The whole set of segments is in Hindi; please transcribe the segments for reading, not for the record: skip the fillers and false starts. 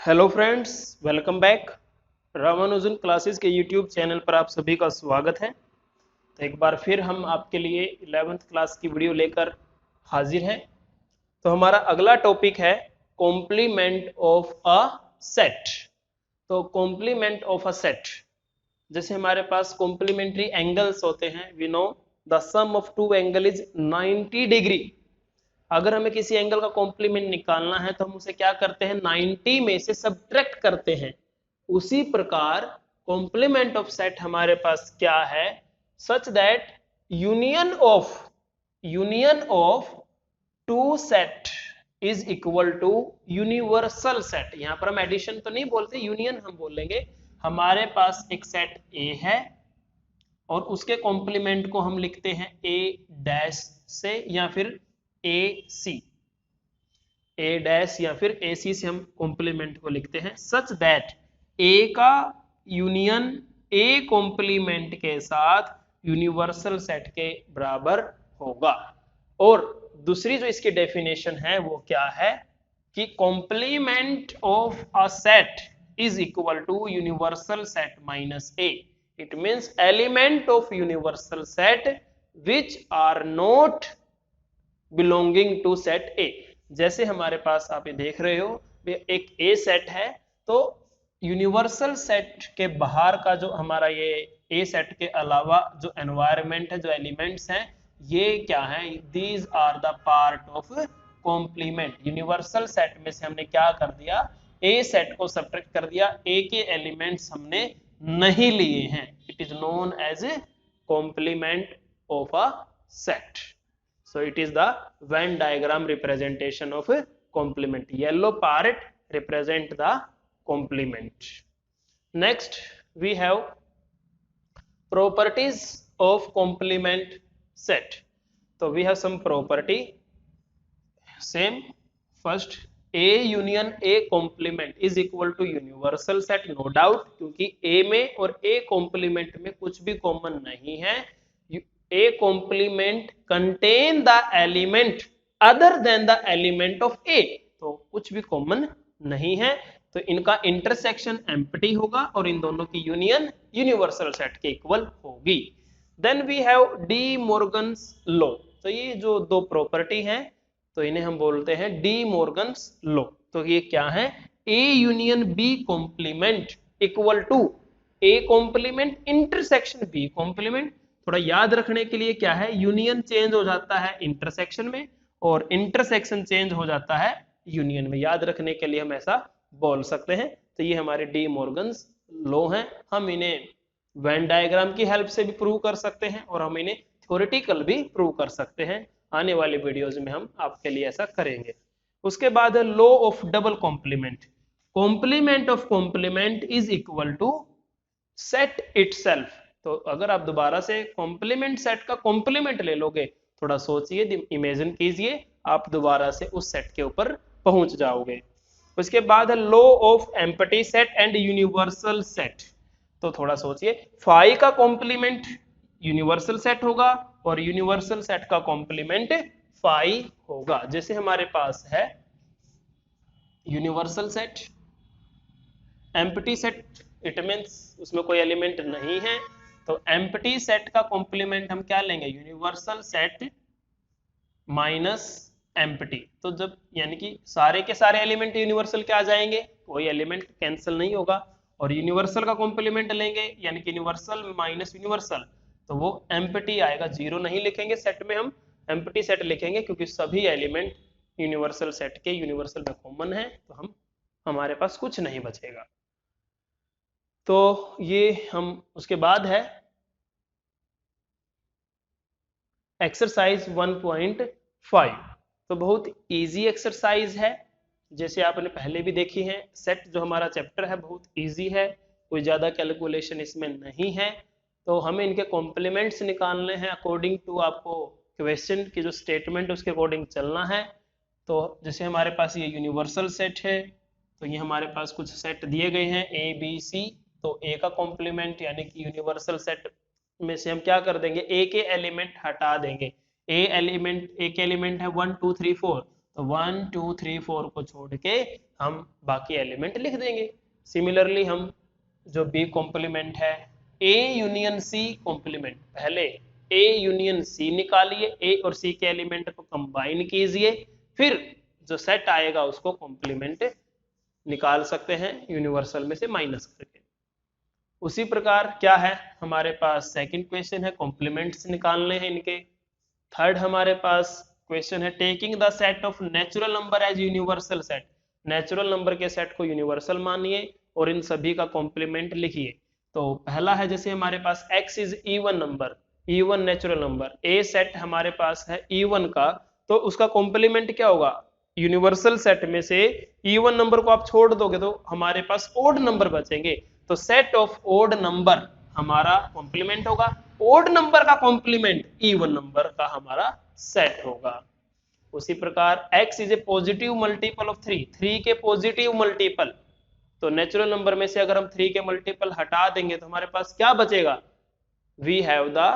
Hello friends, welcome back. Ramanujan classes के यूट्यूब चैनल पर आप सभी का स्वागत है। तो एक बार फिर हम आपके लिए 11th क्लास की वीडियो लेकर हाजिर हैं। तो हमारा अगला टॉपिक है कॉम्प्लीमेंट ऑफ अ सेट। तो कॉम्प्लीमेंट ऑफ अ सेट, जैसे हमारे पास कॉम्प्लीमेंट्री एंगल्स होते हैं। We know the sum of two angle is 90 degree. अगर हमें किसी एंगल का कॉम्प्लीमेंट निकालना है तो हम उसे क्या करते हैं, 90 में से सब्ट्रैक्ट करते हैं। उसी प्रकार कॉम्प्लीमेंट ऑफ सेट हमारे पास क्या है, such that union of two set is equal to universal set. यहां पर हम एडिशन तो नहीं बोलते, यूनियन हम बोलेंगे। हमारे पास एक सेट ए है और उसके कॉम्प्लीमेंट को हम लिखते हैं ए डैश से या फिर ए सी, ए डैश या फिर ए सी से हम कॉम्प्लीमेंट को लिखते हैं। सच दैट ए का यूनियन ए कॉम्प्लीमेंट के साथ यूनिवर्सल सेट के बराबर होगा। और दूसरी जो इसकी डेफिनेशन है वो क्या है कि complement of a set is equal to universal set minus A. It means element of universal set which are not belonging to set A. जैसे हमारे पास आप ये देख रहे हो, एक ए सेट है, तो यूनिवर्सल सेट के बाहर का जो हमारा ये ए सेट के अलावा जो एनवायरनमेंट है, जो एलिमेंट्स हैं, ये क्या है, these are the part of complement. Universal set में से हमने क्या कर दिया, ए सेट को सब्ट्रैक्ट कर दिया, ए के एलिमेंट्स हमने नहीं लिए हैं। It is known as a complement of a set. So it is the Venn diagram representation of a complement. Yellow part represent the complement. Next we have properties of complement set. So we have some property. Same. First, A union A complement is equal to universal set. No doubt, क्योंकि A में और A complement में कुछ भी कॉमन नहीं है। A complement contain the element other than the element of A, तो कुछ भी कॉमन नहीं है, तो इनका इंटरसेक्शन एम्प्टी होगा और इन दोनों की यूनियन यूनिवर्सल सेट के इक्वल होगी। Then we have De Morgan's law. तो ये जो दो प्रॉपर्टी हैं, तो इन्हें हम बोलते हैं डी मॉर्गन्स लॉ। तो ये क्या है, A union B complement equal to A complement intersection B complement. थोड़ा याद रखने के लिए क्या है, यूनियन चेंज हो जाता है इंटरसेक्शन में और इंटरसेक्शन चेंज हो जाता है यूनियन में। याद रखने के लिए हम ऐसा बोल सकते हैं। तो ये हमारे डी मॉर्गन्स लॉ हैं। हम इन्हें वेन डायग्राम की हेल्प से भी प्रूव कर सकते हैं और हम इन्हें थ्योरेटिकल भी प्रूव कर सकते हैं। आने वाले वीडियोज में हम आपके लिए ऐसा करेंगे। उसके बाद है law of double complement. Complement of complement is equal to set itself. तो अगर आप दोबारा से कॉम्प्लीमेंट सेट का कॉम्प्लीमेंट ले लोगे, थोड़ा सोचिए, इमेजिन कीजिए, आप दोबारा से उस सेट के ऊपर पहुंच जाओगे। उसके बाद है law of empty set and universal set. तो थोड़ा सोचिए, फाई का कॉम्प्लीमेंट यूनिवर्सल सेट होगा और यूनिवर्सल सेट का कॉम्प्लीमेंट फाई होगा। जैसे हमारे पास है universal set, empty set, it means उसमें कोई एलिमेंट नहीं है, तो एम्प्टी सेट का कॉम्प्लीमेंट हम क्या लेंगे, यूनिवर्सल सेट माइनस एम्प्टी। तो जब यानी कि सारे के सारे एलिमेंट यूनिवर्सल के आ जाएंगे, कोई एलिमेंट कैंसिल नहीं होगा, और यूनिवर्सल का कॉम्प्लीमेंट लेंगे यानी कि यूनिवर्सल माइनस यूनिवर्सल, तो वो एम्प्टी आएगा। जीरो नहीं लिखेंगे सेट में, हम एम्प्टी सेट लिखेंगे क्योंकि सभी एलिमेंट यूनिवर्सल सेट के यूनिवर्सल में कॉमन है, तो हमारे पास कुछ नहीं बचेगा। तो ये हम, उसके बाद है एक्सरसाइज 1.5। तो बहुत इजी एक्सरसाइज है, जैसे आपने पहले भी देखी है। सेट जो हमारा चैप्टर है बहुत इजी है, कोई ज़्यादा कैलकुलेशन इसमें नहीं है। तो हमें इनके कॉम्प्लीमेंट्स निकालने हैं अकॉर्डिंग टू आपको क्वेश्चन की जो स्टेटमेंट उसके अकॉर्डिंग चलना है। तो जैसे हमारे पास ये यूनिवर्सल सेट है, तो ये हमारे पास कुछ सेट दिए गए हैं ए बी सी। तो ए का कॉम्प्लीमेंट यानी कि यूनिवर्सल सेट में से हम क्या कर देंगे, ए के एलिमेंट हटा देंगे। ए के एलिमेंट है 1 2 3 4, तो 1 2 3 4 को छोड़ के हम बाकी एलिमेंट लिख देंगे। सिमिलरली हम जो बी कॉम्प्लीमेंट है ए यूनियन सी कॉम्प्लीमेंट, पहले ए यूनियन सी निकालिए, ए और सी के एलिमेंट को कंबाइन कीजिए, फिर जो सेट आएगा उसको कॉम्प्लीमेंट निकाल सकते हैं यूनिवर्सल में से माइनस करके। उसी प्रकार क्या है हमारे पास सेकंड क्वेश्चन है, कॉम्प्लीमेंट्स निकालने हैं इनके। थर्ड हमारे पास क्वेश्चन है taking the set of natural number as universal set, natural number के सेट को यूनिवर्सल मानिए और इन सभी का कॉम्प्लीमेंट लिखिए। तो पहला है जैसे हमारे पास x is even number, even natural number, A set हमारे पास है इवन का, तो उसका कॉम्प्लीमेंट क्या होगा, यूनिवर्सल सेट में से इवन नंबर को आप छोड़ दोगे तो हमारे पास ओड नंबर बचेंगे, तो सेट ऑफ ओड नंबर हमारा कॉम्प्लीमेंट होगा, ओड नंबर का कॉम्प्लीमेंट इवन नंबर का हमारा सेट होगा। उसी प्रकार x is a positive multiple of 3, 3 के पॉजिटिव मल्टीपल, तो नेचुरल नंबर में से अगर हम 3 के मल्टीपल हटा देंगे तो हमारे पास क्या बचेगा, we have the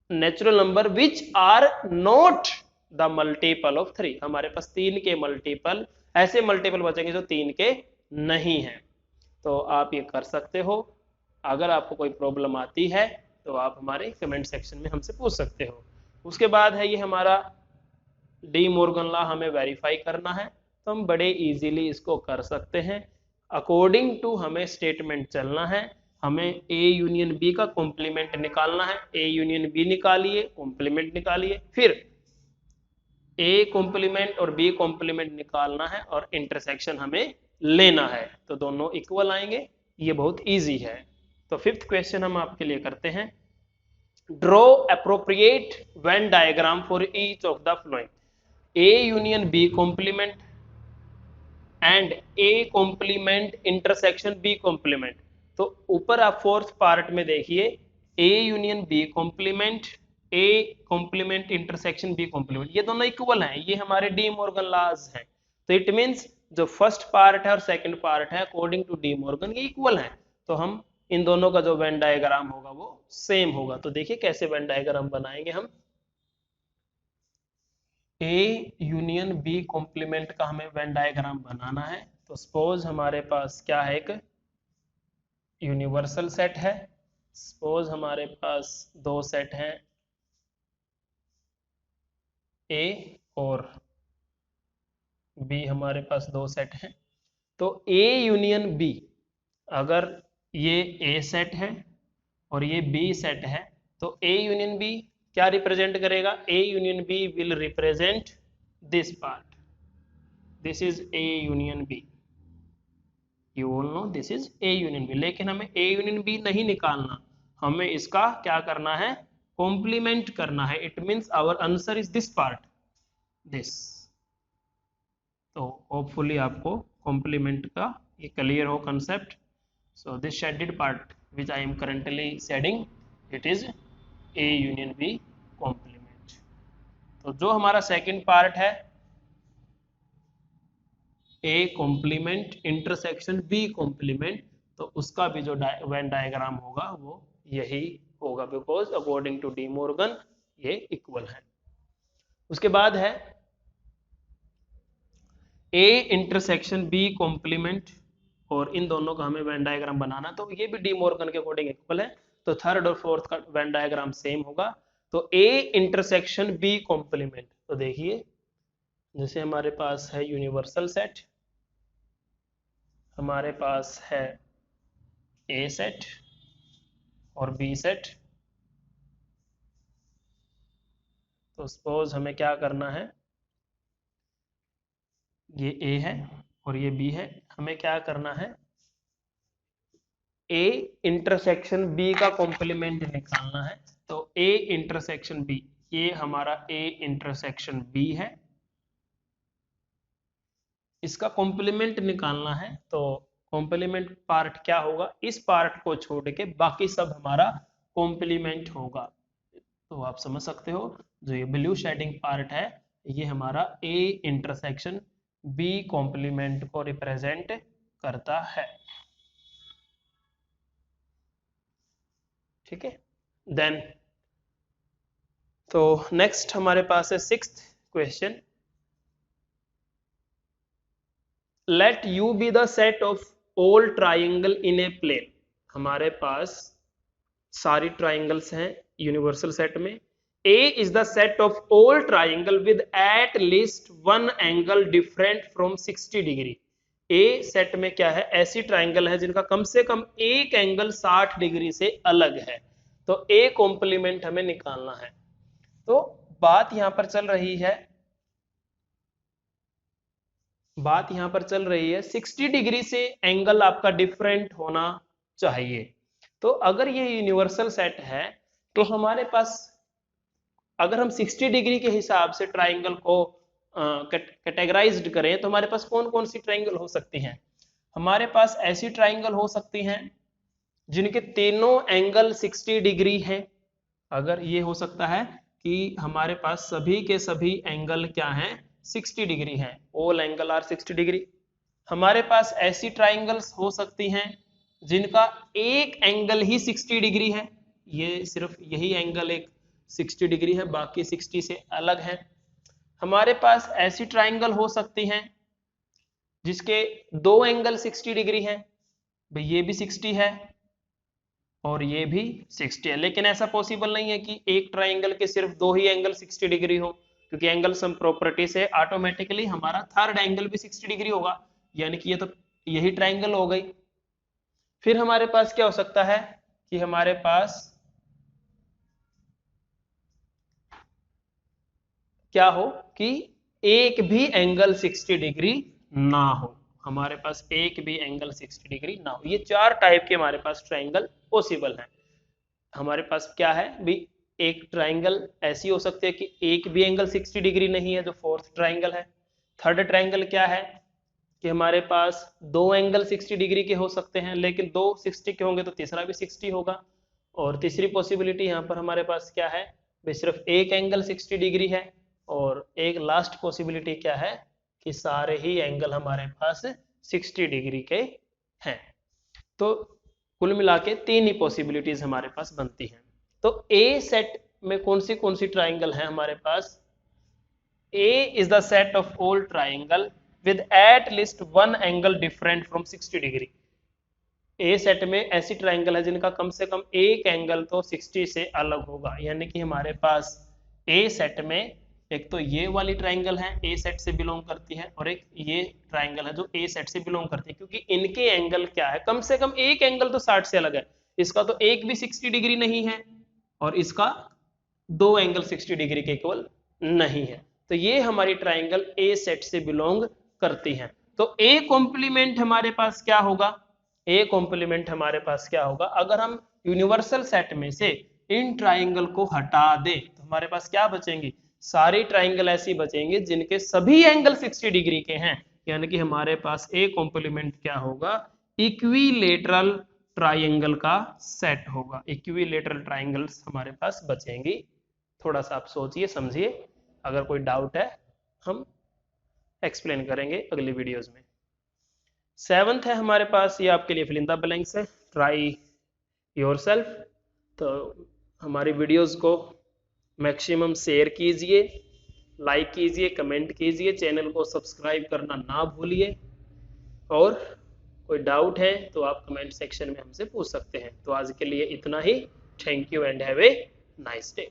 natural number which are not the multiple of 3, हमारे पास 3 के मल्टीपल, ऐसे मल्टीपल बचेंगे जो 3 के नहीं है। तो आप ये कर सकते हो। अगर आपको कोई प्रॉब्लम आती है तो आप हमारे कमेंट सेक्शन में हमसे पूछ सकते हो। उसके बाद है ये हमारा डी मॉर्गन लॉ, हमें वेरीफाई करना है तो हम बड़े इजीली इसको कर सकते हैं। अकॉर्डिंग टू हमें स्टेटमेंट चलना है, हमें ए यूनियन बी का कॉम्प्लीमेंट निकालना है, ए यूनियन बी निकालिए, कॉम्प्लीमेंट निकालिए, फिर ए कॉम्प्लीमेंट और बी कॉम्प्लीमेंट निकालना है और इंटरसेक्शन हमें लेना है, तो दोनों इक्वल आएंगे। ये बहुत इजी है। तो फिफ्थ क्वेश्चन हम आपके लिए करते हैं, draw appropriate Venn diagram for each of the following, A union B complement and A complement intersection B complement. तो ऊपर आप फोर्थ पार्ट में देखिए, A union B complement, A complement intersection B complement, ये दोनों इक्वल हैं, ये हमारे डी मॉर्गन लॉज हैं। तो इट मींस जो फर्स्ट पार्ट है और सेकंड पार्ट है अकॉर्डिंग टू डी मॉर्गन ये इक्वल हैं, तो हम इन दोनों का जो वेन डायग्राम होगा वो सेम होगा। तो देखिए कैसे वेन डायग्राम बनाएंगे हम, ए यूनियन बी कॉम्प्लीमेंट का हमें वेन डायग्राम बनाना है। तो सपोज हमारे पास क्या है, एक यूनिवर्सल सेट है, सपोज हमारे पास दो सेट हैं ए और बी, हमारे पास दो सेट हैं। तो ए यूनियन बी, अगर ये ए सेट है और ये बी सेट है, तो ए यूनियन बी क्या रिप्रेजेंट करेगा, A union B will represent this part, this is A union B, you all know this is A union B. लेकिन हमें ए यूनियन बी नहीं निकालना, हमें इसका क्या करना है, कॉम्प्लीमेंट करना है। It means our answer is this part, this. तो होपफुली आपको कॉम्प्लीमेंट का ये क्लियर हो concept. So this shaded part which I am currently shading, it is A union B complement। तो जो हमारा सेकंड पार्ट है A complement intersection B complement, तो उसका भी जो वेन डायग्राम होगा वो यही होगा, because according to De Morgan ये इक्वल है। उसके बाद है A इंटरसेक्शन B complement, और इन दोनों का हमें वेन डायग्राम बनाना, तो ये भी डी मॉर्गन के अकॉर्डिंग इक्वल है, तो थर्ड और फोर्थ का वेन डायग्राम सेम होगा। तो ए इंटरसेक्शन बी कॉम्प्लीमेंट, तो देखिए जैसे हमारे पास है यूनिवर्सल सेट, हमारे पास है ए सेट और बी सेट, तो सपोज हमें क्या करना है, ये ए है और ये बी है, हमें क्या करना है, ए इंटरसेक्शन बी का कॉम्प्लीमेंट निकालना है। तो ए इंटरसेक्शन बी, ये हमारा ए इंटरसेक्शन बी है, इसका कॉम्प्लीमेंट निकालना है। तो कॉम्प्लीमेंट पार्ट क्या होगा, इस पार्ट को छोड़ के बाकी सब हमारा कॉम्प्लीमेंट होगा। तो आप समझ सकते हो जो ये ब्लू शेडिंग पार्ट है ये हमारा ए इंटरसेक्शन बी कॉम्प्लीमेंट को रिप्रेजेंट करता है। ठीक है, देन तो नेक्स्ट हमारे पास है sixth question, let U be the set of all triangle in a plane. हमारे पास सारी ट्राइंगल्स हैं यूनिवर्सल सेट में। A is the set of all triangle with at least one angle different from 60 degree. A set में क्या है, ऐसी ट्राइंगल है जिनका कम से कम एक एंगल 60 डिग्री से अलग है। तो A कॉम्प्लीमेंट हमें निकालना है। तो बात यहां पर चल रही है 60 डिग्री से एंगल आपका डिफरेंट होना चाहिए। तो अगर ये यूनिवर्सल सेट है तो हमारे पास, अगर हम 60 डिग्री के हिसाब से ट्राइंगल को कैटेगराइज्ड करें तो हमारे पास कौन कौन सी ट्राइंगल हो सकती हैं। हमारे पास ऐसी ट्राइंगल हो सकती हैं जिनके तीनों एंगल 60 डिग्री हैं। अगर ये हो सकता है कि हमारे पास सभी के सभी एंगल क्या हैं, 60 डिग्री हैं, ऑल एंगल आर 60 डिग्री। हमारे पास ऐसी ट्राइंगल्स हो सकती हैं जिनका एक एंगल ही 60 डिग्री है, ये सिर्फ यही एंगल एक 60 डिग्री है, बाकी 60 से अलग है। हमारे पास ऐसी ट्राइंगल हो सकती हैं जिसके दो एंगल 60 डिग्री हैं, भाई ये भी 60 है और ये भी 60 है। लेकिन ऐसा पॉसिबल नहीं है कि एक ट्राइंगल के सिर्फ दो ही एंगल 60 डिग्री हो, क्योंकि एंगल सम प्रॉपर्टी से ऑटोमेटिकली हमारा थर्ड एंगल भी 60 डिग्री होगा, यानी कि ये तो यही ट्राइंगल हो गई। फिर हमारे पास क्या हो सकता है कि हमारे पास क्या हो कि एक भी एंगल 60 डिग्री ना हो, हमारे पास एक भी एंगल 60 डिग्री ना हो। ये चार टाइप के हमारे पास ट्राइंगल पॉसिबल हैं। हमारे पास क्या है भी, एक ट्राइंगल ऐसी हो सकती है कि एक भी एंगल 60 डिग्री नहीं है, जो फोर्थ ट्राइंगल है। थर्ड ट्राइंगल क्या है कि हमारे पास दो एंगल 60 डिग्री के हो सकते हैं, लेकिन दो 60 के होंगे तो तीसरा भी 60 होगा। और तीसरी पॉसिबिलिटी यहाँ पर हमारे पास क्या है भाई, सिर्फ एक एंगल 60 डिग्री है। और एक लास्ट पॉसिबिलिटी क्या है कि सारे ही एंगल हमारे पास 60 डिग्री के हैं। तो कुल मिला के तीन ही पॉसिबिलिटीज हमारे पास बनती हैं। तो ए सेट में कौन सी ट्राइंगल है हमारे पास, A is the set of all triangle with at least one angle different from 60 degree. A set में ऐसी ट्राइंगल है जिनका कम से कम एक एंगल तो 60 से अलग होगा, यानी कि हमारे पास ए सेट में एक तो ये वाली ट्राइंगल है, ए सेट से बिलोंग करती है, और एक ये ट्राइंगल है जो ए सेट से बिलोंग करती है, क्योंकि इनके एंगल क्या है, कम से कम एक एंगल तो 60 से अलग है। इसका तो एक भी 60 डिग्री नहीं है और इसका दो एंगल 60 डिग्री के इक्वल नहीं है। तो ये हमारी ट्राइंगल ए सेट से बिलोंग करती हैं। तो ए कॉम्प्लीमेंट हमारे पास क्या होगा, ए कॉम्प्लीमेंट हमारे पास क्या होगा, अगर हम यूनिवर्सल सेट में से इन ट्राइंगल को हटा दें तो हमारे पास क्या बचेंगी, सारी ट्राइंगल ऐसी बचेंगी जिनके सभी एंगल 60 डिग्री के हैं, यानी कि हमारे पास ए कॉम्प्लीमेंट क्या होगा, इक्विलेटरल ट्राइंगल का सेट होगा। इक्विलेटरल ट्राइंगल्स हमारे पास बचेंगी। थोड़ा सा आप सोचिए समझिए, अगर कोई डाउट है हम एक्सप्लेन करेंगे अगली वीडियोस में। सेवंथ है हमारे पास, ये आपके लिए फिल इन द ब्लैंक्स है, ट्राई योरसेल्फ। तो हमारी वीडियोस को मैक्सिमम शेयर कीजिए, लाइक कीजिए, कमेंट कीजिए, चैनल को सब्सक्राइब करना ना भूलिए। और कोई डाउट है तो आप कमेंट सेक्शन में हमसे पूछ सकते हैं। तो आज के लिए इतना ही। Thank you and have a nice day.